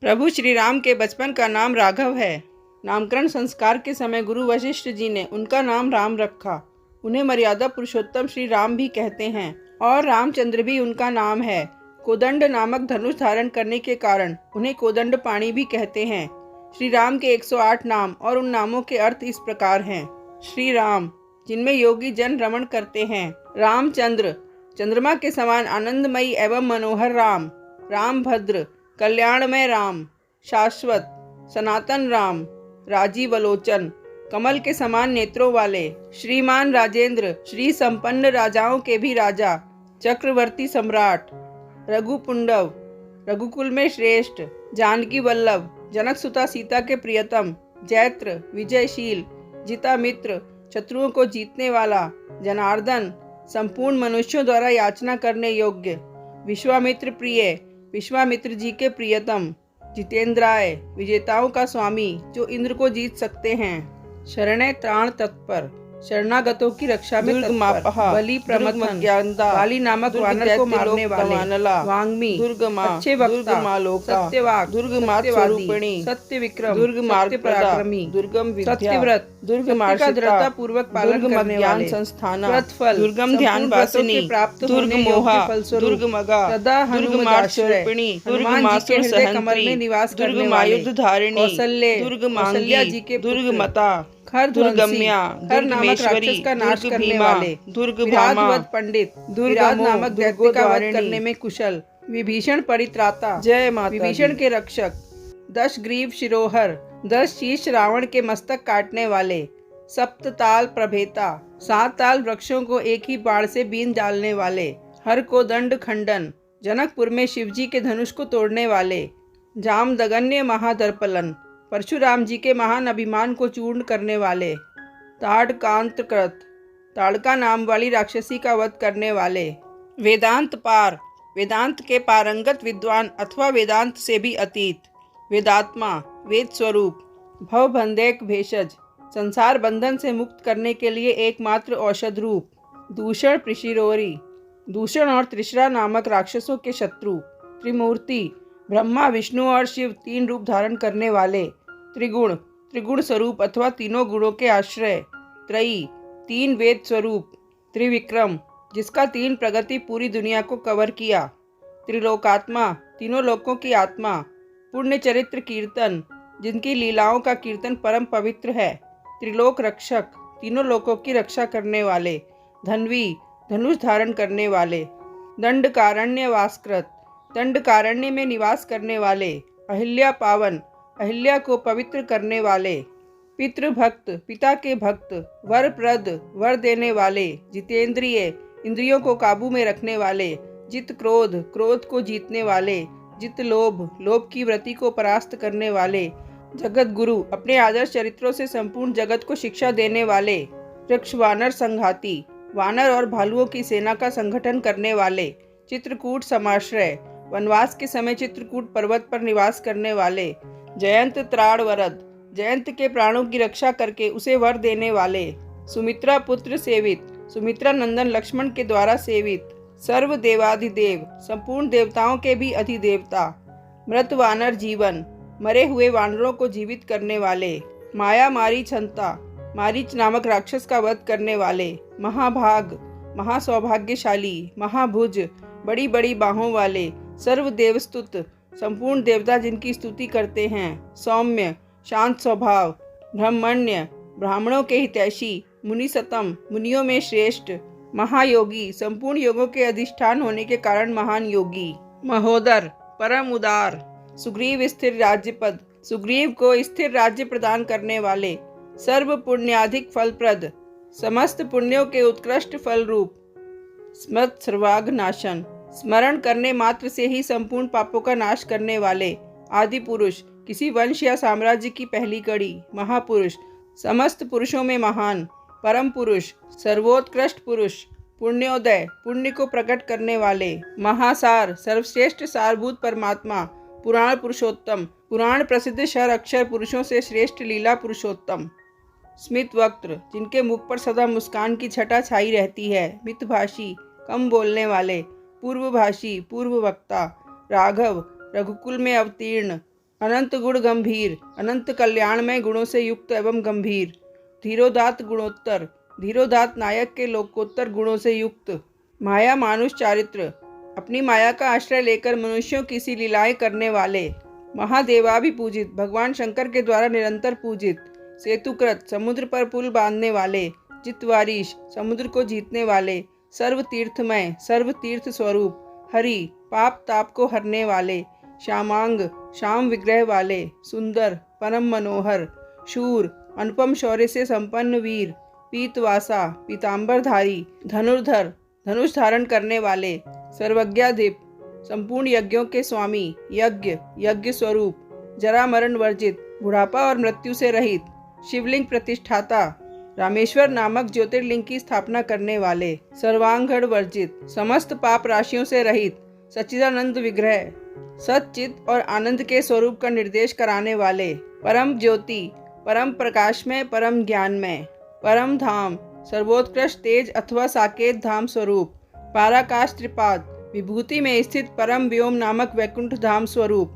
प्रभु श्री राम के बचपन का नाम राघव है। नामकरण संस्कार के समय गुरु वशिष्ठ जी ने उनका नाम राम रखा। उन्हें मर्यादा पुरुषोत्तम श्री राम भी कहते हैं और रामचंद्र भी उनका नाम है। कोदंड नामक धनुष धारण करने के कारण उन्हें कोदंड पाणी भी कहते हैं। श्री राम के 108 नाम और उन नामों के अर्थ इस प्रकार हैं। श्री राम, जिनमें योगी जन रमण करते हैं। रामचंद्र, चंद्रमा के समान आनंदमयी एवं मनोहर राम। रामभद्र, कल्याणमय राम। शाश्वत, सनातन राम। राजीवलोचन, कमल के समान नेत्रों वाले। श्रीमान राजेंद्र, श्री संपन्न राजाओं के भी राजा। चक्रवर्ती सम्राट। रघुपुंडव, रघुकुल में श्रेष्ठ। जानकी वल्लभ, जनक सुता सीता के प्रियतम। जैत्र, विजयशील। जिता मित्र, शत्रुओं को जीतने वाला। जनार्दन, संपूर्ण मनुष्यों द्वारा याचना करने योग्य। विश्वामित्र प्रिय, विश्वामित्र जी के प्रियतम। जितेंद्राय, विजेताओं का स्वामी, जो इंद्र को जीत सकते हैं। शरणे त्राण तत्पर, शरणागतों की रक्षा में तत्पर। बलि प्रमथन, बाली नामक वानर को मारने वाले। वांग्मी, अच्छे वक्ता। सत्यवाक, सत्यवादी। सत्य विक्रम, सत्य पराक्रमी। दुर्गम विद्या, सत्यव्रत, का दृढ़ता पूर्वक पालन करने वाले। संस्थान, प्रतिफल, दुर्गम ध्यान वासिनी। प्राप्त दुर्ग मोहा, दुर्ग मगा। सदा हनुमदाश्रय, दुर्गमासुर सहंत्री, में निवास करने वाले। दुर्ग धारिणी, कौशल्य, दुर्ग मांगी जी के दुर्ग मता। खर दुर्गम्या, खर नामक राक्षस का नाश करने वाले। दुर्ग भामा, पंडित। दुर्ग नामक दैत्य का वध करने में कुशल। विभीषण परित्राता, जय माता। विभीषण के रक्षक। 10 ग्रीव शिरोहर, 10 शीश रावण के मस्तक काटने वाले। सप्त ताल प्रभेता, 7 ताल वृक्षों को एक ही बाण से बीन डालने वाले। हर को दंड खंडन, जनकपुर में शिवजी के धनुष को तोड़ने वाले। जामदगन्य महादर्पलन, परशुराम जी के महान अभिमान को चूर्ण करने वाले। ताड़कांतकृत, ताड़का नाम वाली राक्षसी का वध करने वाले। वेदांत पार, वेदांत के पारंगत विद्वान अथवा वेदांत से भी अतीत। वेदात्मा, वेद स्वरूप। भवबंधक भेषज, संसार बंधन से मुक्त करने के लिए एकमात्र औषध रूप। दूषण प्रिशिरोरी, दूषण और त्रिशरा नामक राक्षसों के शत्रु। त्रिमूर्ति, ब्रह्मा विष्णु और शिव 3 रूप धारण करने वाले। त्रिगुण, त्रिगुण स्वरूप अथवा तीनों गुणों के आश्रय। त्रयी, 3 वेद स्वरूप। त्रिविक्रम, जिसका 3 प्रगति पूरी दुनिया को कवर किया। त्रिलोकात्मा, तीनों लोकों की आत्मा। पुण्य चरित्र कीर्तन, जिनकी लीलाओं का कीर्तन परम पवित्र है। त्रिलोक रक्षक, तीनों लोकों की रक्षा करने वाले। धन्वी, धनुष धारण करने वाले। दंडकारण्य वासकृत, दंडकारण्य में निवास करने वाले। अहिल्या पावन, अहिल्या को पवित्र करने वाले। पितृभक्त, पिता के भक्त। वरप्रद, वर देने वाले। जितेंद्रिय, इंद्रियों को काबू में रखने वाले। जित क्रोध, क्रोध को जीतने वाले। जित लोभ, लोभ की वृत्ति को परास्त करने वाले। जगत गुरु, अपने आदर्श चरित्रों से संपूर्ण जगत को शिक्षा देने वाले। वृक्ष वानर संघाती, वानर और भालुओं की सेना का संगठन करने वाले। चित्रकूट समाश्रय, वनवास के समय चित्रकूट पर्वत पर निवास करने वाले। जयंत त्राण वरद, जयंत के प्राणों की रक्षा करके उसे वर देने वाले। सुमित्रा पुत्र सेवित, सुमित्रा नंदन लक्ष्मण के द्वारा सेवित। सर्व देवाधिदेव, संपूर्ण देवताओं के भी अधिदेवता। मृत वानर जीवन, मरे हुए वानरों को जीवित करने वाले। माया मारी छंता, मारीच नामक राक्षस का वध करने वाले। महाभाग, महासौभाग्यशाली। महाभुज, बड़ी बड़ी बाहों वाले। सर्व देवस्तुत, संपूर्ण देवता जिनकी स्तुति करते हैं। सौम्य, शांत स्वभाव। ब्रह्मण्य, ब्राह्मणों के हितैषी। मुनिसतम, मुनियों में श्रेष्ठ। महायोगी, संपूर्ण योगों के अधिष्ठान होने के कारण महान योगी। महोदर, परम उदार। सुग्रीव स्थिर राज्यपद, सुग्रीव को स्थिर राज्य प्रदान करने वाले। सर्व पुण्याधिक फलप्रद, समस्त पुण्यों के उत्कृष्ट फल रूप। स्मृत सर्वाघ नाशन, स्मरण करने मात्र से ही संपूर्ण पापों का नाश करने वाले। आदि पुरुष, किसी वंश या साम्राज्य की पहली कड़ी। महापुरुष, समस्त पुरुषों में महान। परम पुरुष, सर्वोत्कृष्ट पुरुष। पुण्योदय, पुण्य को प्रकट करने वाले। महासार, सर्वश्रेष्ठ सारभूत परमात्मा। पुराण पुरुषोत्तम, पुराण प्रसिद्ध शर अक्षर पुरुषों से श्रेष्ठ लीला पुरुषोत्तम। स्मित वक्त्र, जिनके मुख पर सदा मुस्कान की छटा छाई रहती है। मितभाषी, कम बोलने वाले। पूर्वभाषी, पूर्व वक्ता। राघव, रघुकुल में अवतीर्ण। अनंत गुण गंभीर, अनंत कल्याण में गुणों से युक्त एवं गंभीर। धीरोदात गुणोत्तर, धीरोदात नायक के लोकोत्तर गुणों से युक्त। माया मानुष चारित्र, अपनी माया का आश्रय लेकर मनुष्यों की सी लीलाएं करने वाले। महादेवाभिपूजित, भगवान शंकर के द्वारा निरंतर पूजित। सेतुकृत, समुद्र पर पुल बांधने वाले। जितवारीश, समुद्र को जीतने वाले। सर्व तीर्थमय, सर्व तीर्थ स्वरूप। हरि, पाप ताप को हरने वाले। श्यामांग, श्याम विग्रह वाले। सुंदर, परम मनोहर। शूर, अनुपम शौर्य से संपन्न वीर। पीतवासा, पीतांबरधारी। धनुर्धर, धनुष धारण करने वाले। सर्वज्ञाधिप, संपूर्ण यज्ञों के स्वामी। यज्ञ, यज्ञ स्वरूप। जरा मरण वर्जित, बुढ़ापा और मृत्यु से रहित। शिवलिंग प्रतिष्ठाता, रामेश्वर नामक ज्योतिर्लिंग की स्थापना करने वाले। सर्वांगण वर्जित, समस्त पाप राशियों से रहित। सच्चिदानंद विग्रह, सच्चित और आनंद के स्वरूप का निर्देश कराने वाले। परम ज्योति, परम प्रकाश में, परम ज्ञान में। परम धाम, सर्वोत्कृष्ट तेज अथवा साकेत धाम स्वरूप। पाराकाश त्रिपाद, विभूति में स्थित परम व्योम नामक वैकुंठ धाम स्वरूप।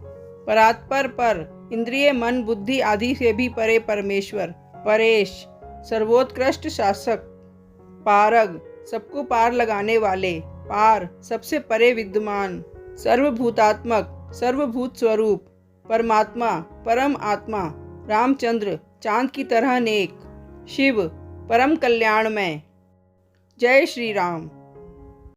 परात्पर पर, इंद्रिय मन बुद्धि आदि से भी परे परमेश्वर। परेश, सर्वोत्कृष्ट शासक। पारग, सबको पार लगाने वाले। पार, सबसे परे विद्यमान। सर्वभूतात्मक, सर्वभूत स्वरूप। परमात्मा, परम आत्मा। रामचंद्र, चांद की तरह नेक। शिव, परम कल्याण में। जय श्री राम।